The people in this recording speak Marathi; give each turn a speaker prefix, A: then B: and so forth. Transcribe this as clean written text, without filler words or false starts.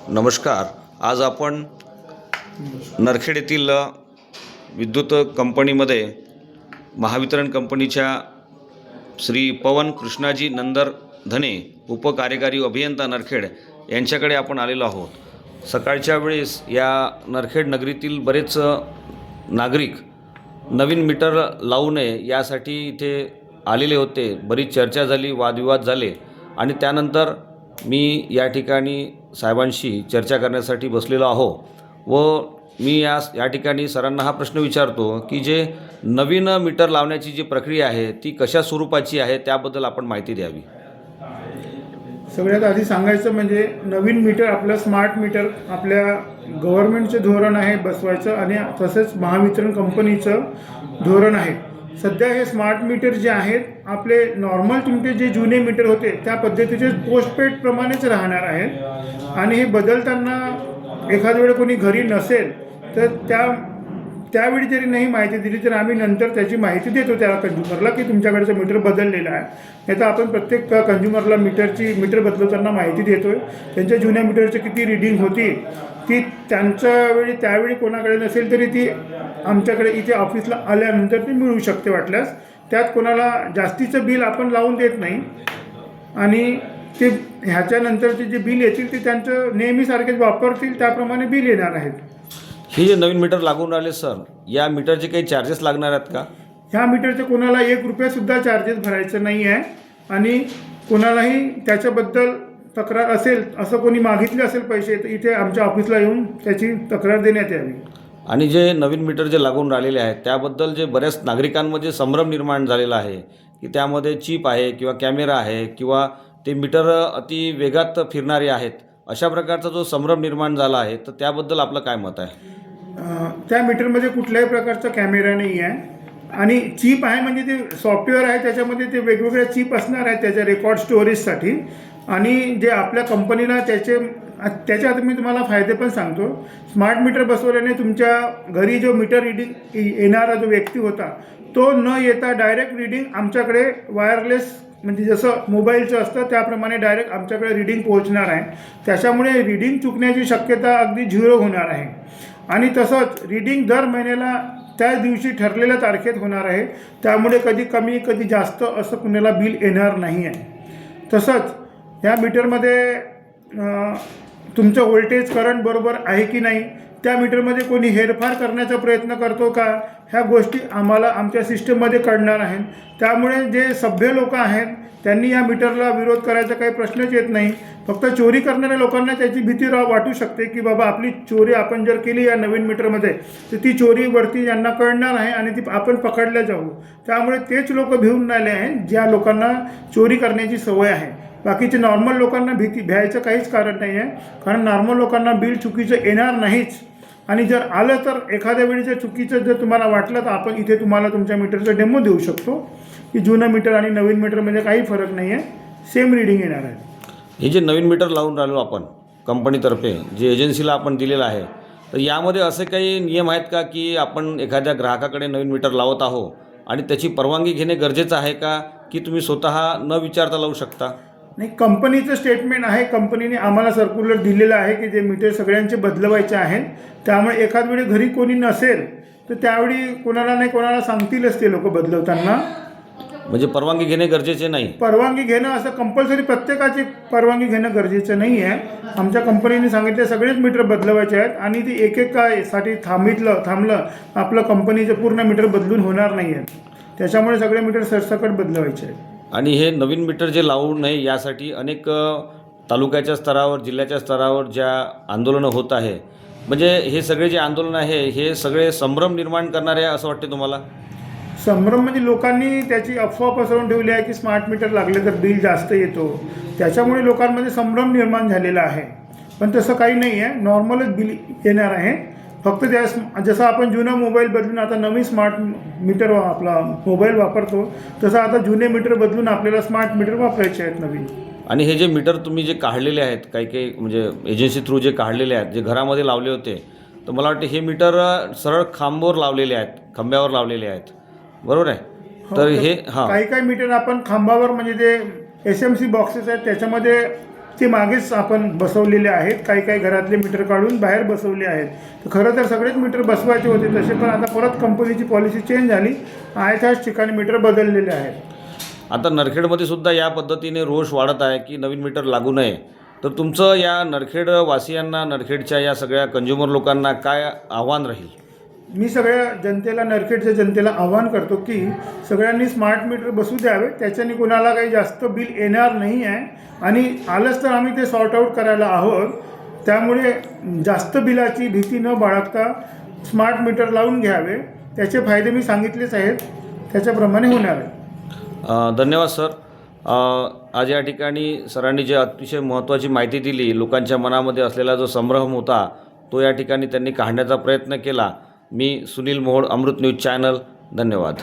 A: नमस्कार. आज आपण नरखेड येथील विद्युत कंपनीमध्ये महावितरण कंपनीच्या श्री पवन कृष्णाजी नंदर धने उपकार्यकारी अभियंता नरखेड यांच्याकडे आपण आलेलो आहोत. सकाळच्या वेळेस या नरखेड नगरीतील बरेच नागरिक नवीन मीटर लावू नये यासाठी इथे आलेले होते. बरीच चर्चा झाली, वादविवाद झाले आणि त्यानंतर मी या ठिकाणी साहेबांशी चर्चा करण्यासाठी बसलेलो आहो व मी या ठिकाणी सरांना हा प्रश्न विचारतो की जे नवीन मीटर लावण्याची जी प्रक्रिया आहे ती कशा स्वरूपाची आहे त्याबद्दल आपण माहिती द्यावी.
B: सगळ्यात आधी सांगायचं म्हणजे नवीन मीटर आपलं स्मार्ट मीटर आपल्या गव्हर्नमेंटचे धोरण आहे बसवायचं आणि तसेच महावितरण कंपनीचं धोरण आहे. सध्या हे स्मार्ट मीटर जे आहेत आपले नॉर्मल तुमचे जे जुने मीटर होते त्या पद्धतीचे पोस्टपेडप्रमाणेच राहणार आहेत आणि हे बदलताना एखाद्या वेळी कोणी घरी नसेल तर त्यावेळी जरी नाही माहिती दिली तर आम्ही नंतर त्याची माहिती देतो त्या कंझ्युमरला की तुमच्याकडचं मीटर बदललेलं आहे. नाही तर आपण प्रत्येक कंझ्युमरला मीटर बदलवताना माहिती देतो आहे. त्यांच्या जुन्या मीटरची किती रिडिंग होती ती त्यावेळी कोणाकडे नसेल तरी ती आमच्याकडे इथे ऑफिसला आल्यानंतर ती मिळू शकते वाटल्यास. त्यात कोणाला जास्तीचं बिल आपण लावून देत नाही आणि ते ह्याच्यानंतरचे जे बिल येतील ते त्यांचं नेहमीसारखेच वापरतील त्याप्रमाणे बिल येणार आहेत.
A: हे जे नवीन मीटर लागून राहिले सर, या मीटरचे काही चार्जेस लागणार आहेत का?
B: ह्या मीटरचे कोणाला ₹1 चार्जेस भरायचं नाही आहे आणि कोणालाही त्याच्याबद्दल तक्रार असेल असं कोणी मागितले असेल पैसे तर इथे आमच्या ऑफिसला येऊन त्याची तक्रार देण्यात यावी.
A: आणि जे नवीन मीटर जे लागून राहिलेले आहेत त्याबद्दल जे बऱ्याच नागरिकांमध्ये संभ्रम निर्माण झालेला आहे की त्यामध्ये चिप आहे किंवा कॅमेरा आहे किंवा ते मीटर अति वेगात फिरणारे आहेत, अशा प्रकारचा जो संभ्रम निर्माण झाला आहे तर त्याबद्दल आपलं काय मत आहे?
B: त्या मीटरमध्ये कुठल्याही प्रकारचा कॅमेरा नाही आहे आणि चिप आहे म्हणजे ते सॉफ्टवेअर आहे त्याच्यामध्ये ते वेगवेगळ्या चिप असणार आहेत त्याच्या रेकॉर्ड स्टोरेजसाठी आणि जे आपल्या कंपनीला त्याच्यात मी तुम्हाला फायदे पण सांगतो. स्मार्ट मीटर बसवल्याने तुमच्या घरी जो मीटर रिडिंग येणारा जो व्यक्ती होता तो न येता डायरेक्ट रिडिंग आमच्याकडे वायरलेस म्हणजे जसं मोबाईलचं असतं त्याप्रमाणे डायरेक्ट आमच्याकडे रिडिंग पोहोचणार आहे. त्याच्यामुळे रिडिंग चुकण्याची शक्यता अगदी 0 होणार आहे आणि तसंच रिडिंग दर महिन्याला त्याच दिवशी ठरलेल्या तारखेत होणार आहे. त्यामुळे कधी कमी कधी जास्त असं कुणाला बिल येणार नाही आहे. तसंच या मीटरमध्ये तुमचं व्होल्टेज करंट बरोबर आहे की नाही, त्या मीटरमध्ये कोणी हेरफार करण्याचा प्रयत्न करतो का, ह्या गोष्टी आम्हाला आमच्या सिस्टममध्ये कळणार आहेत. त्यामुळे जे सभ्य लोक आहेत त्यांनी या मीटरला विरोध करायचा काही प्रश्नच येत नाही. फक्त चोरी करणाऱ्या लोकांना त्याची भीती वाटू शकते की बाबा आपली चोरी आपण जर केली या नवीन मीटरमध्ये तर ती चोरीवरती यांना कळणार आहे आणि ती आपण पकडल्या जाऊ. त्यामुळे तेच लोक भिवून आले आहेत ज्या लोकांना चोरी करण्याची सवय आहे. बाकीचे नॉर्मल लोकांना भ्यायचं काहीच कारण नाही आहे, कारण नॉर्मल लोकांना बिल चुकीचं येणार नाहीच आणि जर आलं तर एखाद्या वेळी जर चुकीचं जर तुम्हाला वाटलं तर आपण इथे तुम्हाला तुमच्या मीटरचं डेमो देऊ शकतो की जुनं मीटर आणि नवीन मीटरमध्ये काही फरक नाही आहे, सेम रिडिंग येणार आहे.
A: हे जे नवीन मीटर लावून राहिलो आपण कंपनीतर्फे जे एजन्सीला आपण दिलेलं आहे तर यामध्ये असे काही नियम आहेत का की आपण एखाद्या ग्राहकाकडे नवीन मीटर लावत आहो आणि त्याची परवानगी घेणे गरजेचं आहे का की तुम्ही स्वतः न विचारता लावू शकता?
B: नाही, कंपनीचं स्टेटमेंट आहे. कंपनीने आम्हाला सर्क्युलर दिलेलं आहे की जे मीटर सगळ्यांचे बदलवायचे आहेत. त्यामुळे एखाद वेळी घरी कोणी नसेल तर त्यावेळी कोणाला नाही कोणाला सांगतीलच ते लोक बदलवताना.
A: म्हणजे परवानगी घेणे गरजेचे नाही? परवानगी
B: घेणं असं कंपल्सरी प्रत्येकाची परवानगी घेणं गरजेचं नाही आहे. आमच्या कंपनीने सांगितले सगळेच मीटर बदलवायचे आहेत आणि ती एकेकासाठी थांबलं आपलं कंपनीचं पूर्ण मीटर बदलून होणार नाही आहे. त्याच्यामुळे सगळे मीटर सरसकट बदलवायचे आहेत.
A: आणि हे नवीन मीटर जे लावू नये यासाठी अनेक तालुक्याच्या स्तरावर जिल्ह्याच्या स्तरावर ज्या आंदोलनं होत आहे, म्हणजे हे सगळे जे आंदोलन आहे हे सगळे संभ्रम निर्माण करणारे आहे असं वाटते तुम्हाला?
B: संभ्रम म्हणजे लोकांनी त्याची अफवा पसरवून ठेवली आहे की स्मार्ट मीटर लागले तर बिल जास्त येतो, त्याच्यामुळे लोकांमध्ये संभ्रम निर्माण झालेला आहे. पण तसं काही नाही आहे, नॉर्मलच बिल येणार आहे. फक्त जसं आपण जुना मोबाईल बदलून आता नवीन स्मार्ट मीटर आपला मोबाईल वापरतो तसं आता जुने मीटर बदलून आपल्याला स्मार्ट मीटर वापरायचे आहेत नवीन.
A: आणि हे जे मीटर तुम्ही जे काढलेले आहेत काही म्हणजे एजन्सी थ्रू जे काढलेले आहेत जे घरामध्ये लावले होते तर मला वाटते हे मीटर सरळ खांबावर लावलेले आहेत, खांब्यावर लावलेले आहेत, बरोबर आहे? तर हे
B: काही मीटर आपण खांबावर म्हणजे ते SMC बॉक्सेस आहेत त्याच्यामध्ये ते मागेच आपण बसवलेले आहेत. काही काही घरातले मीटर काढून बाहेर बसवले आहेत. तर खरं तर सगळेच मीटर बसवायचे होते तसे, पण आता परत कंपनीची पॉलिसी चेंज झाली आहे, त्याच ठिकाणी मीटर बदललेले आहेत.
A: आता नरखेडमध्ये सुद्धा या पद्धतीने रोष वाढत आहे की नवीन मीटर लागू नये. तर तुमचं या नरखेडवासियांना, नरखेडच्या या सगळ्या कंझ्युमर लोकांना काय आव्हान राहील?
B: मी सगळ्या जनतेला, नरखेडच्या जनतेला आवाहन करतो की सगळ्यांनी स्मार्ट मीटर बसू द्यावे. त्याच्याने कोणाला काही जास्त बिल येणार नाही आहे आणि आलंच तर आम्ही ते सॉर्ट आऊट करायला आहोत. त्यामुळे जास्त बिलाची भीती न बाळगता स्मार्ट मीटर लावून घ्यावे. त्याचे फायदे मी सांगितलेच आहेत, त्याच्याप्रमाणे होणार आहे.
A: धन्यवाद सर. आज या ठिकाणी सरांनी जे अतिशय महत्त्वाची माहिती दिली, लोकांच्या मनामध्ये असलेला जो संभ्रम होता तो या ठिकाणी त्यांनी काढण्याचा प्रयत्न केला. मी सुनील मोहोळ, अमृत न्यूज चॅनल. धन्यवाद.